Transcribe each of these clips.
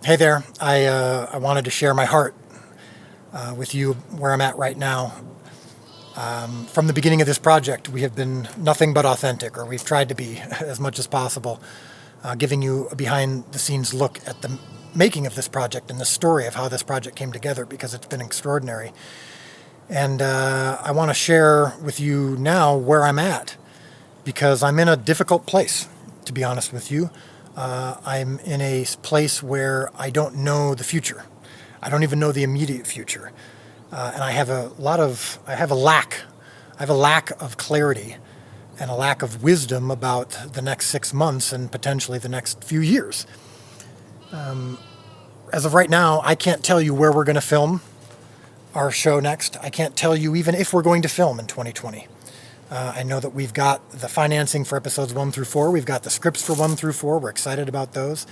Hey there. I wanted to share my heart with you where I'm at right now. From the beginning of this project, we have been nothing but authentic, or we've tried to be as much as possible, giving you a behind-the-scenes look at the making of this project and the story of how this project came together, because it's been extraordinary. And I want to share with you now where I'm at, because I'm in a difficult place, to be honest with you. I'm in a place where I don't know the future. I don't even know the immediate future. And I have a lack of clarity and a lack of wisdom about the next 6 months and potentially the next few years. As of right now, I can't tell you where we're going to film our show next. I can't tell you even if we're going to film in 2020. I know that we've got the financing for episodes 1 through 4. We've got the scripts for 1 through 4. We're excited about those.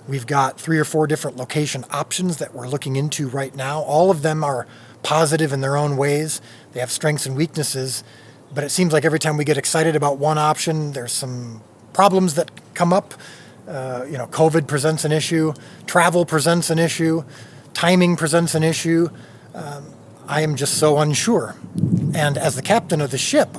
We've got 3 or 4 different location options that we're looking into right now. All of them are positive in their own ways. They have strengths and weaknesses. But it seems like every time we get excited about one option, there's some problems that come up. COVID presents an issue. Travel presents an issue. Timing presents an issue. I am just so unsure. And as the captain of the ship,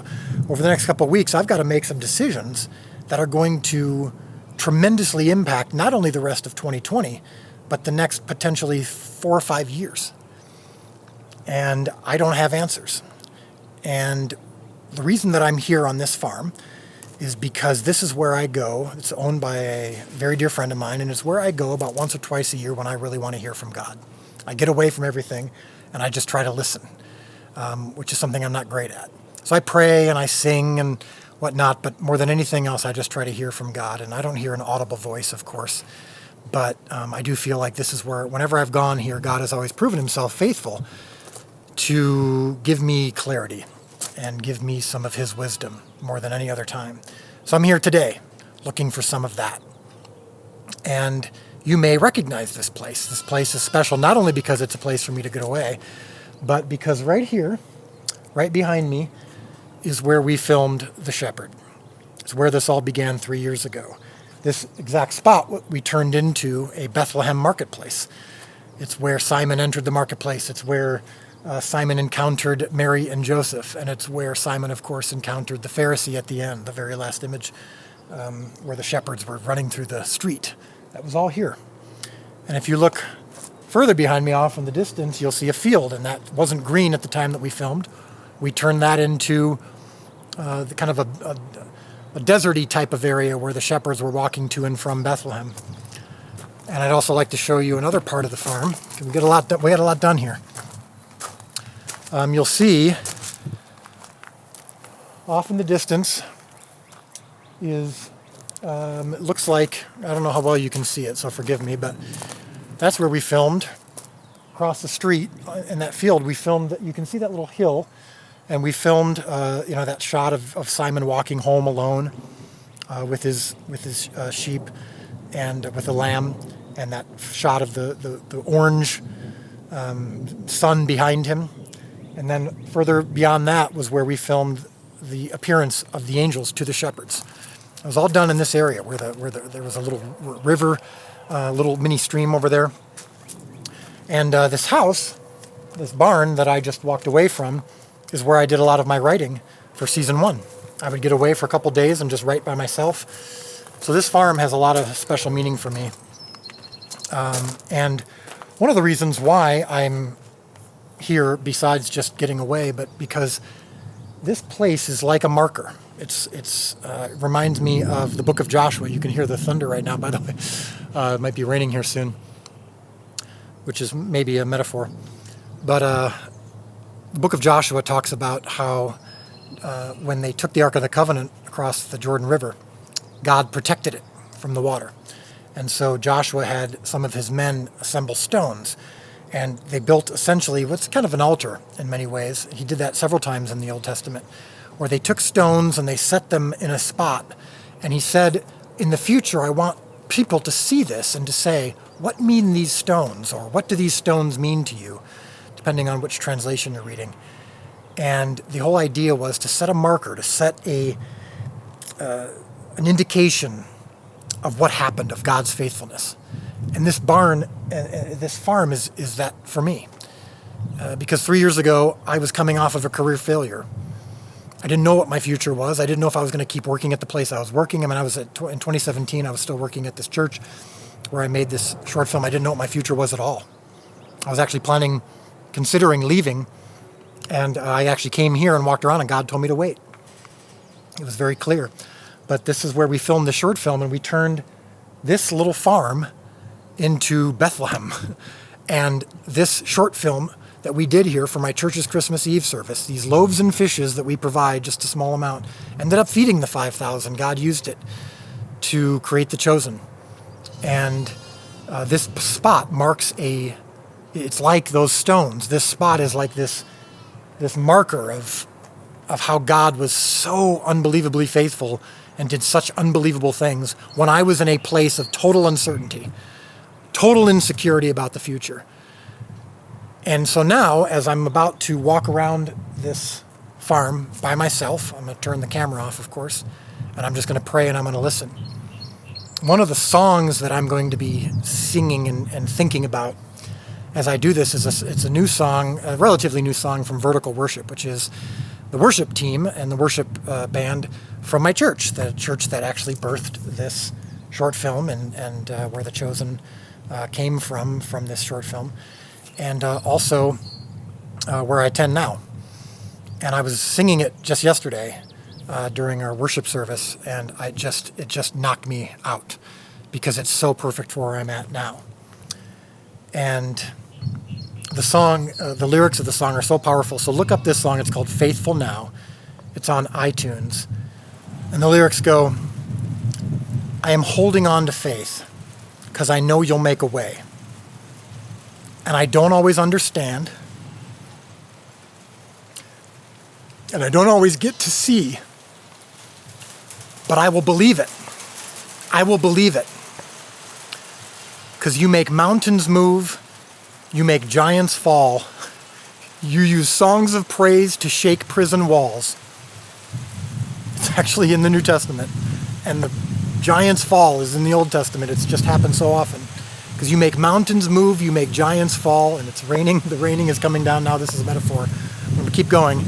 over the next couple of weeks, I've got to make some decisions that are going to tremendously impact not only the rest of 2020, but the next potentially 4 or 5 years. And I don't have answers. And the reason that I'm here on this farm is because this is where I go. It's owned by a very dear friend of mine, and it's where I go about once or twice a year when I really want to hear from God. I get away from everything, and I just try to listen, which is something I'm not great at. So I pray and I sing and whatnot, but more than anything else, I just try to hear from God. And I don't hear an audible voice, of course, but I do feel like this is where, whenever I've gone here, God has always proven himself faithful to give me clarity and give me some of his wisdom more than any other time. So I'm here today looking for some of that. And you may recognize this place. This place is special not only because it's a place for me to get away, but because right here, right behind me, is where we filmed The Shepherd. It's where this all began 3 years ago. This exact spot we turned into a Bethlehem marketplace. It's where Simon entered the marketplace. It's where Simon encountered Mary and Joseph. And it's where Simon, of course, encountered the Pharisee at the end, the very last image, where the shepherds were running through the street. That was all here. And if you look further behind me off in the distance, you'll see a field, and that wasn't green at the time that we filmed. We turned that into the kind of a deserty type of area where the shepherds were walking to and from Bethlehem. And I'd also like to show you another part of the farm. We had a lot done here. You'll see off in the distance is it looks like, I don't know how well you can see it, so forgive me, but that's where we filmed. Across the street in that field, we filmed, you can see that little hill, and we filmed that shot of Simon walking home alone with his sheep and with the lamb, and that shot of the orange sun behind him. And then further beyond that was where we filmed the appearance of the angels to the shepherds. It was all done in this area where there was a little river, little mini stream over there. And this house, this barn that I just walked away from, is where I did a lot of my writing for season 1. I would get away for a couple days and just write by myself. So this farm has a lot of special meaning for me. And one of the reasons why I'm here, besides just getting away, but because this place is like a marker. It reminds me of the book of Joshua. You can hear the thunder right now, by the way. It might be raining here soon, which is maybe a metaphor. But the book of Joshua talks about how when they took the Ark of the Covenant across the Jordan River, God protected it from the water. And so Joshua had some of his men assemble stones, and they built essentially what's kind of an altar in many ways. He did that several times in the Old Testament, where they took stones and they set them in a spot. And he said, in the future, I want people to see this and to say, what mean these stones? Or what do these stones mean to you? Depending on which translation you're reading. And the whole idea was to set a marker, to set an indication of what happened, of God's faithfulness. And this barn this farm is that for me. Because 3 years ago, I was coming off of a career failure. I didn't know what my future was. I didn't know if I was going to keep working at the place I was working. I mean, in 2017, I was still working at this church where I made this short film. I didn't know what my future was at all. I was actually considering leaving, and I actually came here and walked around, and God told me to wait. It was very clear. But this is where we filmed the short film, and we turned this little farm into Bethlehem. And this short film that we did here for my church's Christmas Eve service, these loaves and fishes that we provide, just a small amount, ended up feeding the 5,000. God used it to create The Chosen. And this spot marks it's like those stones. This spot is like this marker of how God was so unbelievably faithful and did such unbelievable things when I was in a place of total uncertainty, total insecurity about the future. And so now, as I'm about to walk around this farm by myself, I'm going to turn the camera off, of course, and I'm just going to pray and I'm going to listen. One of the songs that I'm going to be singing and thinking about as I do this it's a new song, a relatively new song from Vertical Worship, which is the worship team and the worship band from my church, the church that actually birthed this short film and where The Chosen came from this short film. And also where I attend now. And I was singing it just yesterday during our worship service, and it just knocked me out because it's so perfect for where I'm at now. And the song, the lyrics of the song are so powerful. So look up this song. It's called Faithful Now. It's on iTunes. And the lyrics go, I am holding on to faith because I know you'll make a way. And I don't always understand. And I don't always get to see. But I will believe it. I will believe it. Because you make mountains move. You make giants fall. You use songs of praise to shake prison walls. It's actually in the New Testament. And the giants fall is in the Old Testament. It's just happened so often. Because you make mountains move, you make giants fall, and it's raining. The raining is coming down now. This is a metaphor. I'm going to keep going.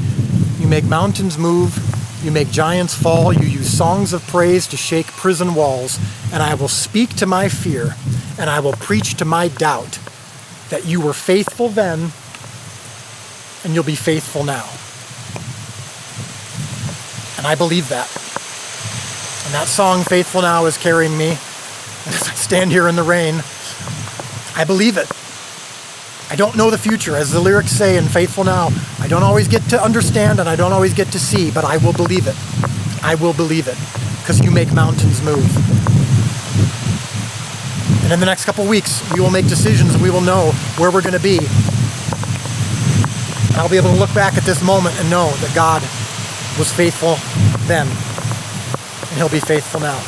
You make mountains move, you make giants fall, you use songs of praise to shake prison walls, and I will speak to my fear, and I will preach to my doubt that you were faithful then, and you'll be faithful now. And I believe that. And that song, Faithful Now, is carrying me. And as I stand here in the rain, I believe it. I don't know the future, as the lyrics say in Faithful Now. I don't always get to understand and I don't always get to see, but I will believe it. I will believe it, because you make mountains move. And in the next couple weeks, we will make decisions and we will know where we're going to be. And I'll be able to look back at this moment and know that God was faithful then, and He'll be faithful now.